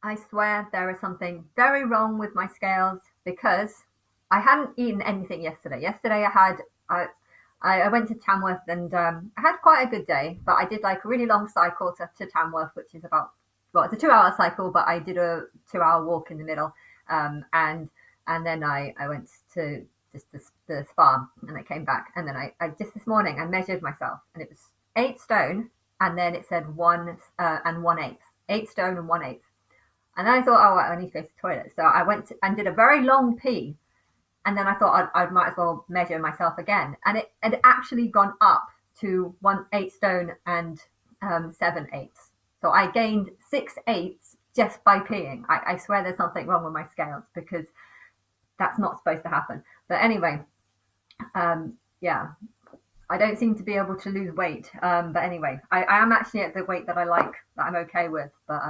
I swear there is something very wrong with my scales because I hadn't eaten anything yesterday. Yesterday I went to Tamworth and I had quite a good day, but I did like a really long cycle to Tamworth, which is about, well, it's a 2 hour cycle, but I did a 2 hour walk in the middle, and then I went to just the spa and I came back, and then I just this morning I measured myself and it was 8 stone, and then it said one and 1/8, 8 stone and 1/8. And then I thought, oh, I need to go to the toilet. So I went and did a very long pee. And then I thought I might as well measure myself again. And it had actually gone up to 1/8 stone and 7/8. So I gained 6/8 just by peeing. I swear there's something wrong with my scales because that's not supposed to happen. But anyway, yeah, I don't seem to be able to lose weight. But anyway, I am actually at the weight that I like, that I'm okay with. But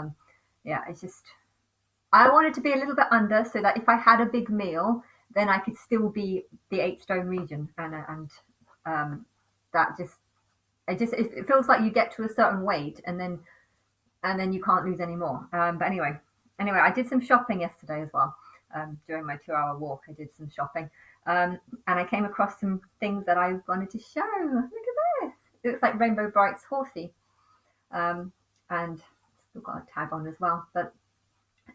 yeah, it's just I wanted to be a little bit under so that if I had a big meal, then I could still be the 8 stone region, and that it feels like you get to a certain weight and then you can't lose any more. But anyway, I did some shopping yesterday as well. During my 2 hour walk, I did some shopping, and I came across some things that I wanted to show. Look at this! It looks like Rainbow Bright's horsey, and still got a tag on as well, but.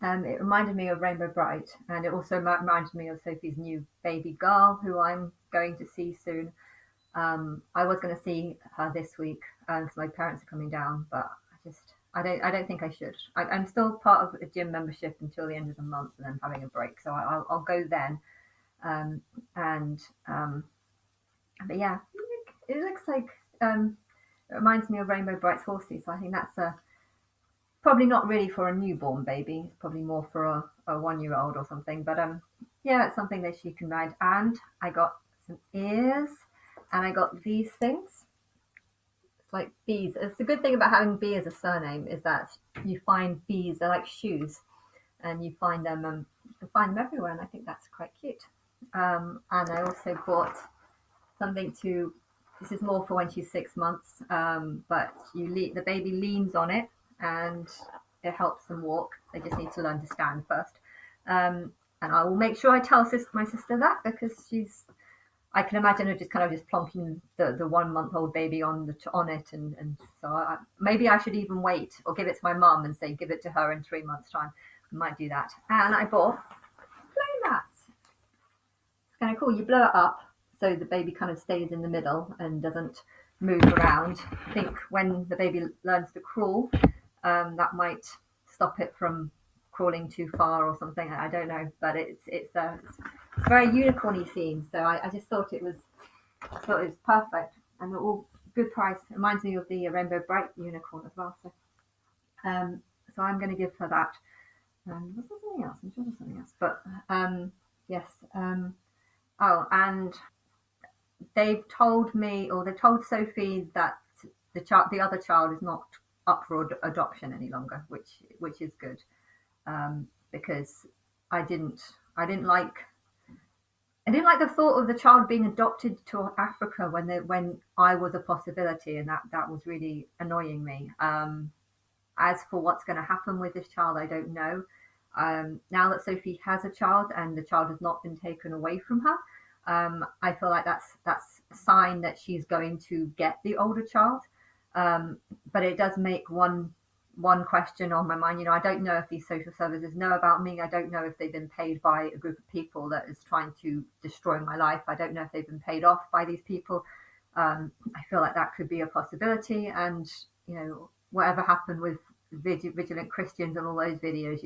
It reminded me of Rainbow Bright, and it also reminded me of Sophie's new baby girl, who I'm going to see soon. I was going to see her this week, because my parents are coming down, but I don't think I should. I'm still part of a gym membership until the end of the month, and then having a break, so I'll go then. Um, and but yeah, it looks like it reminds me of Rainbow Bright's horsey, so I think that's a probably not really for a newborn baby. It's probably more for a 1 year old or something. But yeah, it's something that she can ride. And I got some ears, and I got these things. It's like bees. It's the good thing about having B as a surname is that you find bees. They're like shoes, and you can find them everywhere. And I think that's quite cute. And I also bought something to. This is more for when she's 6 months, but the baby leans on it and it helps them walk. They just need to learn to stand first. And I will make sure I tell my sister that because I can imagine her just kind of just plonking the 1 month old baby on it, and so maybe I should even wait or give it to my mum and say give it to her in 3 months' time. I might do that. And I bought play mats. It's kind of cool. You blow it up so the baby kind of stays in the middle and doesn't move around. I think when the baby learns to crawl, that might stop it from crawling too far or something. I don't know, but it's a very unicorny theme. So I just thought it was perfect, and they're all good price. It reminds me of the Rainbow Bright unicorn as well. So I'm going to give her that. Was there something else? I'm sure there's something else, but yes. Oh, and they've told me, or they've told Sophie that the other child is not up for adoption any longer, which is good, because I didn't I didn't like I didn't like the thought of the child being adopted to Africa when I was a possibility, and that was really annoying me. As for what's going to happen with this child, I don't know. Now that Sophie has a child and the child has not been taken away from her, I feel like that's a sign that she's going to get the older child. But it does make one question on my mind. I don't know if these social services know about me. I don't know if they've been paid by a group of people that is trying to destroy my life. I don't know if they've been paid off by these people. I feel like that could be a possibility. And whatever happened with vigilant Christians and all those videos,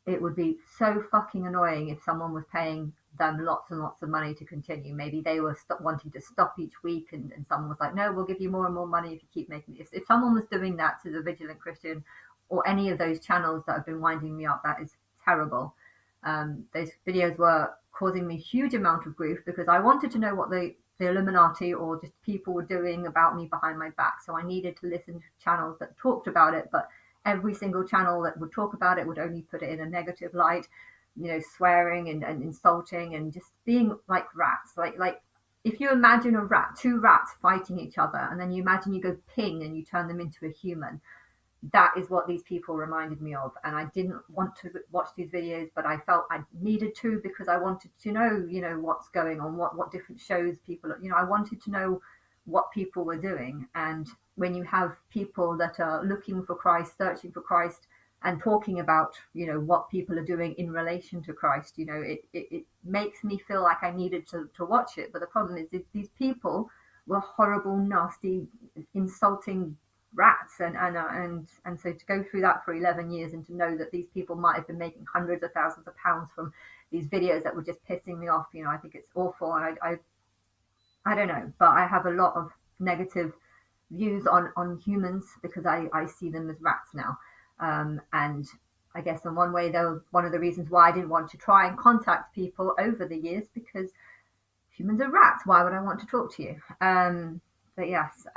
it would be so fucking annoying if someone was paying them lots and lots of money to continue. Maybe they were wanting to stop each week, and someone was like, no, we'll give you more and more money if you keep making this. If someone was doing that to the Vigilant Christian or any of those channels that have been winding me up, that is terrible. Those videos were causing me huge amount of grief because I wanted to know what the Illuminati or just people were doing about me behind my back. So I needed to listen to channels that talked about it, but every single channel that would talk about it would only put it in a negative light, swearing and insulting and just being like rats. Like if you imagine two rats fighting each other, and then you imagine you go ping and you turn them into a human, that is what these people reminded me of. And I didn't want to watch these videos, but I felt I needed to, because I wanted to know, what's going on, what different shows people, I wanted to know what people were doing. And when you have people that are looking for Christ, searching for Christ, and talking about, what people are doing in relation to Christ, it makes me feel like I needed to watch it. But the problem is these people were horrible, nasty, insulting rats, and so to go through that for 11 years, and to know that these people might have been making hundreds of thousands of pounds from these videos that were just pissing me off, I think it's awful. And I don't know, but I have a lot of negative views on humans, because I see them as rats now. And I guess in one way, though, one of the reasons why I didn't want to try and contact people over the years, because humans are rats. Why would I want to talk to you? But yes,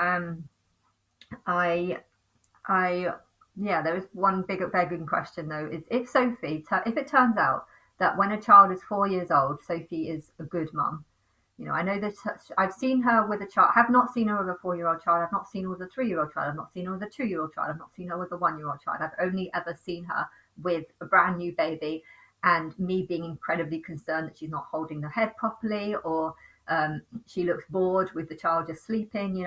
I, yeah, there is one big begging question though: is if if it turns out that when a child is 4 years old, Sophie is a good mum. I know that I've seen her with a child. I have not seen her with a 4-year-old child. I've not seen her with a 3-year-old child. I've not seen her with a 2-year-old child. I've not seen her with a 1-year-old child. I've only ever seen her with a brand new baby, and me being incredibly concerned that she's not holding the head properly, or she looks bored with the child just sleeping.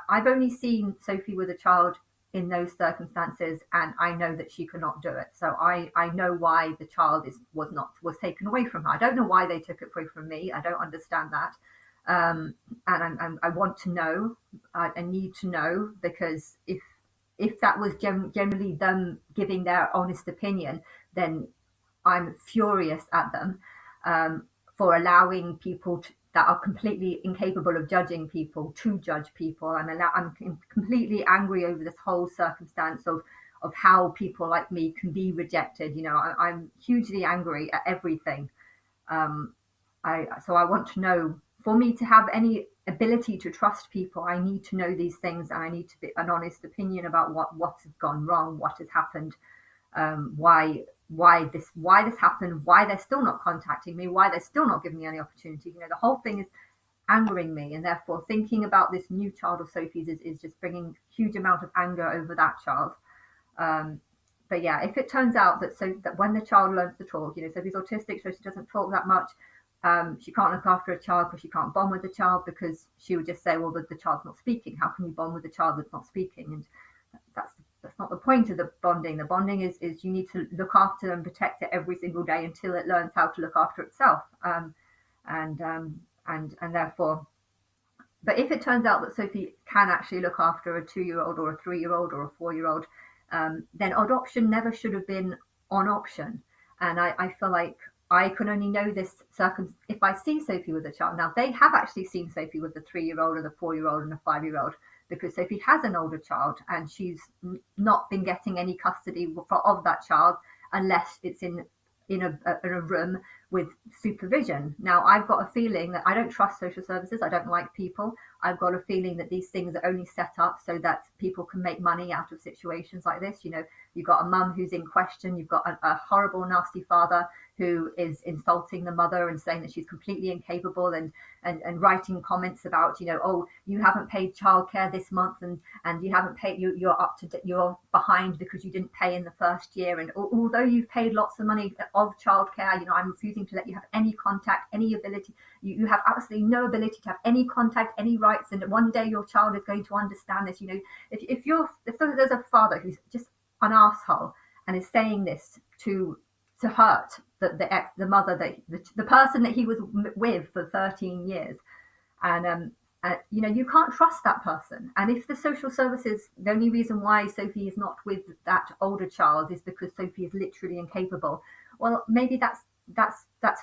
I've only seen Sophie with a child in those circumstances, and I know that she cannot do it. So I know why the child was taken away from her. I don't know why they took it away from me. I don't understand that. And I want to know. I need to know, because if that was generally them giving their honest opinion, then I'm furious at them, for allowing people that are completely incapable of judging people to judge people. I'm completely angry over this whole circumstance of how people like me can be rejected. I'm hugely angry at everything. Um, so I want to know, for me to have any ability to trust people, I need to know these things, and I need to be an honest opinion about what's gone wrong, what has happened, why this happened, why they're still not contacting me, why they're still not giving me any opportunity. The whole thing is angering me, and therefore thinking about this new child of Sophie's is just bringing huge amount of anger over that child. But yeah, if it turns out that when the child learns to talk, Sophie's autistic, so she doesn't talk that much. She can't look after a child because she can't bond with the child, because she would just say, well, the child's not speaking. How can you bond with a child that's not speaking? And that's not the point of the bonding. The bonding is you need to look after and protect it every single day until it learns how to look after itself. And therefore, but if it turns out that Sophie can actually look after a 2-year-old or a 3-year-old or a 4-year-old, then adoption never should have been an option. And I feel like I can only know this if I see Sophie with a child. Now, they have actually seen Sophie with a 3-year-old and a 4-year-old and a 5-year-old, because Sophie has an older child, and she's not been getting any custody of that child unless it's in a room with supervision. Now, I've got a feeling that I don't trust social services. I don't like people. I've got a feeling that these things are only set up so that people can make money out of situations like this. You've got a mum who's in question. You've got a horrible, nasty father who is insulting the mother and saying that she's completely incapable, and writing comments about, oh, you haven't paid childcare this month, and you haven't paid, you're behind because you didn't pay in the first year. And although you've paid lots of money of childcare, I'm refusing to let you have any contact, any ability. You have absolutely no ability to have any contact, any rights. And one day your child is going to understand this. If there's a father who's just an asshole and is saying this to hurt the mother, that the person that he was with for 13 years, and you can't trust that person. And if the social services, the only reason why Sophie is not with that older child is because Sophie is literally incapable, well, maybe that's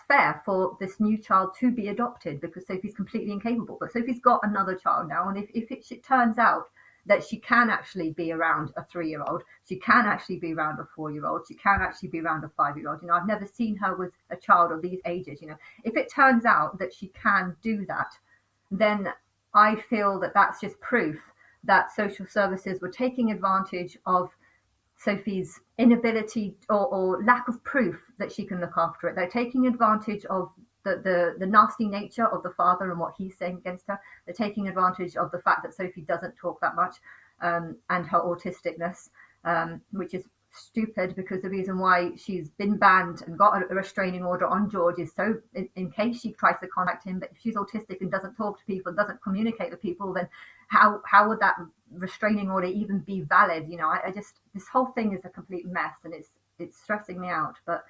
fair for this new child to be adopted, because Sophie's completely incapable. But Sophie's got another child now, and if it turns out that she can actually be around a 3-year-old, she can actually be around a 4-year-old, she can actually be around a 5-year-old. I've never seen her with a child of these ages. If it turns out that she can do that, then I feel that that's just proof that social services were taking advantage of Sophie's inability or lack of proof that she can look after it. They're taking advantage of the nasty nature of the father and what he's saying against her. They're taking advantage of the fact that Sophie doesn't talk that much, and her autisticness. which is stupid because the reason why she's been banned and got a restraining order on George is so in case she tries to contact him. But if she's autistic and doesn't talk to people, doesn't communicate with people, then how would that restraining order even be valid? You know, I just, this whole thing is a complete mess, and it's stressing me out. But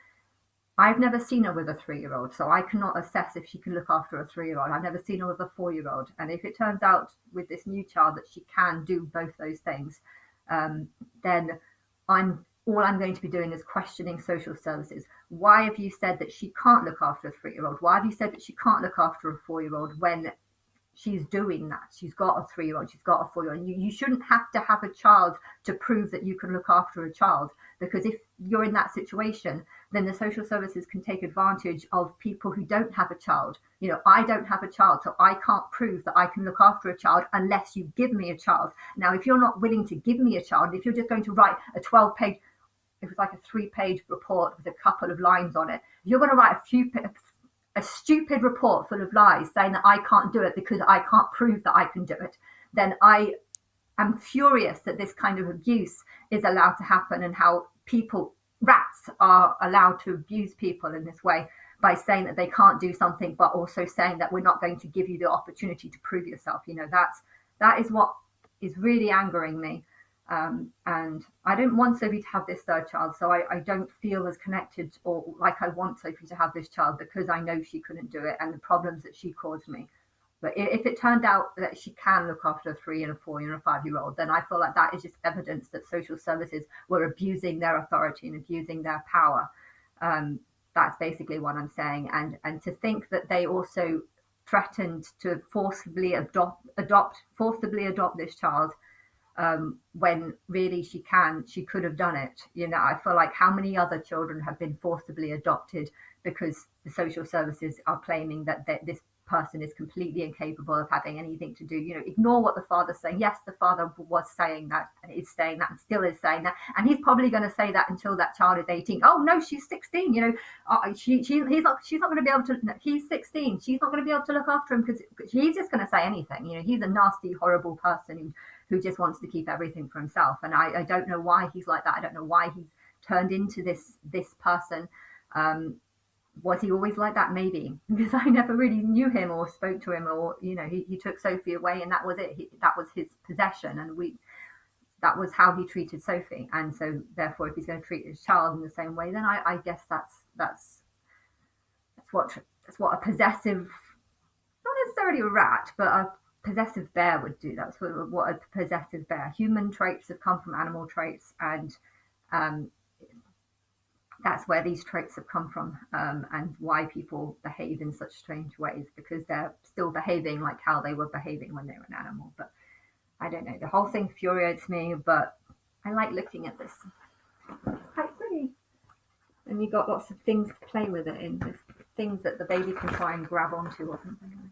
I've never seen her with a 3-year-old, so I cannot assess if she can look after a 3-year-old. I've never seen her with a 4-year-old. And if it turns out with this new child that she can do both those things, then all I'm going to be doing is questioning social services. Why have you said that she can't look after a 3-year-old? Why have you said that she can't look after a 4-year-old when she's doing that? She's got a 3-year-old, she's got a 4-year-old. You shouldn't have to have a child to prove that you can look after a child, because if you're in that situation, then the social services can take advantage of people who don't have a child. You know, I don't have a child, so I can't prove that I can look after a child unless you give me a child. Now, if you're not willing to give me a child, if you're just going to write a 12-page, it was like a 3-page report with a couple of lines on it, you're going to write a stupid report full of lies saying that I can't do it because I can't prove that I can do it, then I am furious that this kind of abuse is allowed to happen, and how rats are allowed to abuse people in this way by saying that they can't do something, but also saying that we're not going to give you the opportunity to prove yourself. You know, that is what is really angering me. And I don't want Sophie to have this 3rd child, so I don't feel as connected or like I want Sophie to have this child, because I know she couldn't do it and the problems that she caused me. But if it turned out that she can look after a 3 and a 4 and a 5-year-old, then I feel like that is just evidence that social services were abusing their authority and abusing their power. That's basically what I'm saying. And to think that they also threatened to forcibly adopt this child, when really she could have done it. You know, I feel like how many other children have been forcibly adopted because the social services are claiming that this person is completely incapable of having anything to do. You know, ignore what the father's saying. Yes, the father was saying that and is saying that and still is saying that, and he's probably going to say that until that child is 18. Oh no, she's 16. You know, she's not going to be able to. No, he's 16. She's not going to be able to look after him because he's just going to say anything. You know, he's a nasty, horrible person who just wants to keep everything for himself. And I don't know why he's like that. I don't know why he's turned into this person. Was he always like that? Maybe, because I never really knew him or spoke to him, or, you know, he took Sophie away and that was it. That was his possession, and that was how he treated Sophie. And so therefore, if he's going to treat his child in the same way, then I guess that's what a possessive, not necessarily a rat, but a possessive bear would do. That's what a possessive bear. Human traits have come from animal traits, and that's where these traits have come from, and why people behave in such strange ways, because they're still behaving like how they were behaving when they were an animal. But I don't know, the whole thing infuriates me, but I like looking at this. It's quite pretty. And you got lots of things to play with it in, things that the baby can try and grab onto or something.